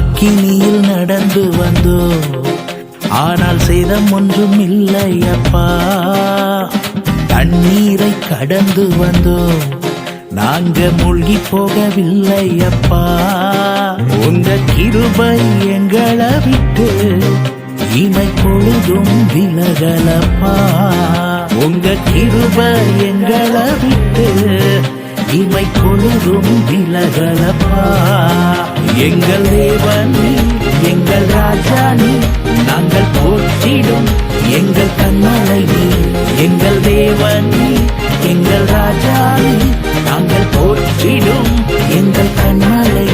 அக்கினியில் நடந்து வந்தோ, ஆனால் சேதம் ஒன்றும் இல்லை அப்பா. தண்ணீரை கடந்து வந்தோ, நாங்க மூழ்கி போகவில்லை அப்பா. உங்க கிருபை எங்களை விட்டு இமை பொழுதும் விலகலப்பா. உங்க கிருபை எங்களை விட்டு இமை பொழுதும் விலகலப்பா. எங்கள் தேவனே, எங்கள் ராஜா நீ, நாங்கள் போற்றிடும் எங்கள் கண்மலை நீ. எங்கள் தேவனே, எங்கள் ராஜா நீ, நாங்கள் போற்றிடும் எங்கள் கண்மலை